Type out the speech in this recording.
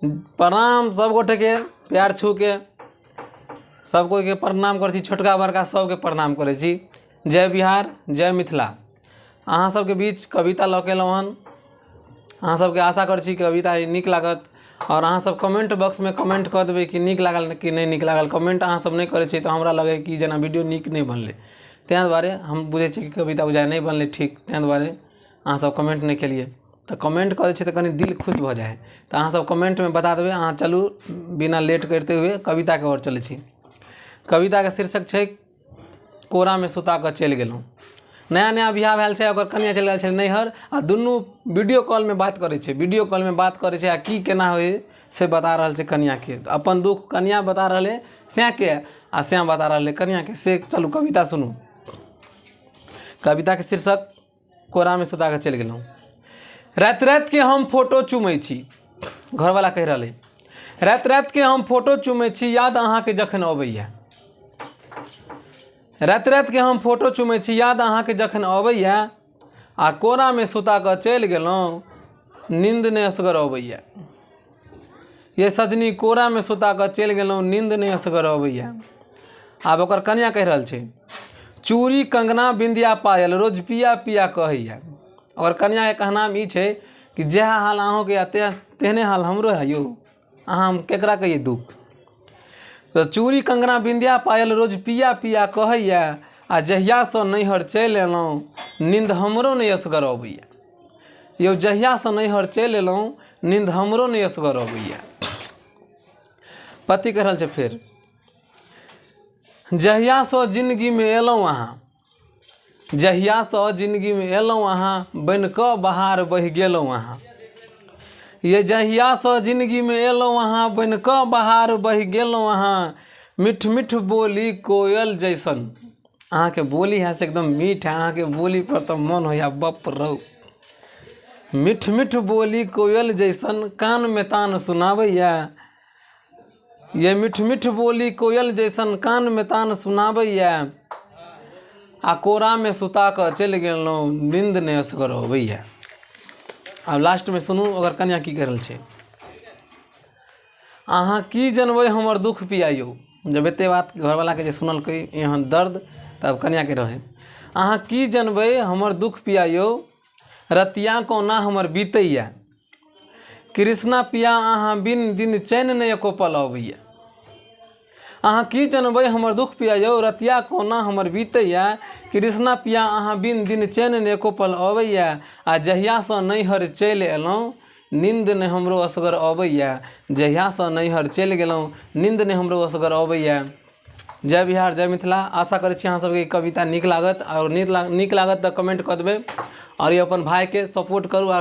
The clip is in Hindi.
प्रणाम सब गोटे के प्यार छू के सब कोई के प्रणाम कर छी, छोटका बड़का सबके प्रणाम करे छी। जय बिहार जय मिथिला। अहाँ सबके बीच कविता लऽ के एलहुँ हन। अहाँ सबके आशा कर छी कविता नीक लागत और अहाँ सब कमेंट बॉक्स में कमेंट कर देबै कि नीक लागल कि नहीं नीक लागल। कमेंट अहाँ सब नहीं करे छी तो हमरा लगे कि जेना वीडियो नीक नहीं बनले, तैं दुआरे हम बुझे छी कि कविता बुझाय नहीं बनले ठीक, तैं दुआरे अहाँ सब कमेंट नहीं केलिए। तो कमेंट कर तो कनी दिल खुश भ जाए। तो अहाँ सब कमेंट में बता देबै। अहाँ चलू बिना लेट करते हुए कविता के ओर चले छी। कविता के शीर्षक है कोरा में सुता कर चल गेलहुँ। नया नया बियाह भेल छै, ओकर कनिया चलि गेल छै नैहर आ दुनू वीडियो कॉल में बात करे छै। वीडियो कॉल में बात करे छै आ की केना होय से बता रहल छै कनिया के। अपन दुख कनिया बता रहले स्याह के आ स्याह बता रहले कनिया के। से चलू कविता सुनू। कविता के शीर्षक कोरा में सुता कर चल गेलहुँ। रात रात के हम फोटो चुमै छी, घरवाला कह रहले रात रात के हम फोटो चुमै छी, याद अहाँ के जखन अबैया। रात रात के हम फोटो चुमै छी, याद अहाँ के जखन अबैया आ कोरा में सुता कऽ चलि गेलहुँ, नींद नहि असगर अबैया। ये सजनी कोरा में सुता कऽ चलि गेलहुँ, नींद नहि असगर अबैया। आब ओकर कनिया कहि रहल छै चूड़ी कंगना बिंदिया पायल रोज पिया पिया कहैया। और कन्या के कहनाम ई छै कि जह हाल अहों के तेहने हाल हमरो है यो, अहाँ हम केकरा कहिए दुख। तो चूड़ी कंगना बिंदिया पायल रोज पिया पिया कहैया आ जहिया से नैहर चलि एलहुँ, नींद हमरो नहीं असगर अबैया। यो जहिया से नैहर चलि एलहुँ, नींद हमरो नहीं असगर अबैया। पति कह रहल छै फेर जहिया से जिंदगी में एलहुँ अहाँ, जहिया से जिंदगी में एलहुँ अहाँ, बन कऽ बहार बहि गेलहुँ अहाँ। ये जहिया से जिंदगी में एलहुँ अहाँ, बन कऽ बहार बहि गेलहुँ अहाँ। मिठ मिठ बोली कोयल जैसन, अहाँ के बोली है से एकदम मीठ है। अहाँ के बोली पर तो मन होया बप रौ। मिठ मिठ बोली कोयल जैसन, कान में तान सुनावैया। ये मिठ मिठ बोली कोयल जैसन, कान में तान सुनावैया आ कोरा में सुता कऽ चलि गेलहुँ, नींद नहि असगर अबैया। अब लास्ट में सुनू अगर कन्या की कह रहल छै। अहाँ की जनबै हमर दुख पिया यौ। जब एते बात घरवाला के जे सुनलकै एहन दर्द, तब कन्या के रहे अहाँ की जनबै हमर दुख पिया यौ, रतिया कोना हमर बीतैया। कृष्णा पिया अहाँ बिन दिन चैन नहि एको पल अबैया। अहाँ की जनबै हमर दुख पिया यौ, रतिया कोना हमर बीतैया। कृष्णा पिया अहाँ बिन दिन चैन नहि एको पल अबैया आ जहिया से नैहर चलि एलहुँ, नींद नहि हमरो असगर अबैया। जहिया से नैहर चलि गेलहुँ, नींद नहि हमरो असगर अबैया। जय बिहार जय मिथिला। आशा करै छी अहाँ सबके कविता नीक लागत और नीक लागत तो कमेंट कऽ देबै और ये अपन भाई के सपोर्ट करू।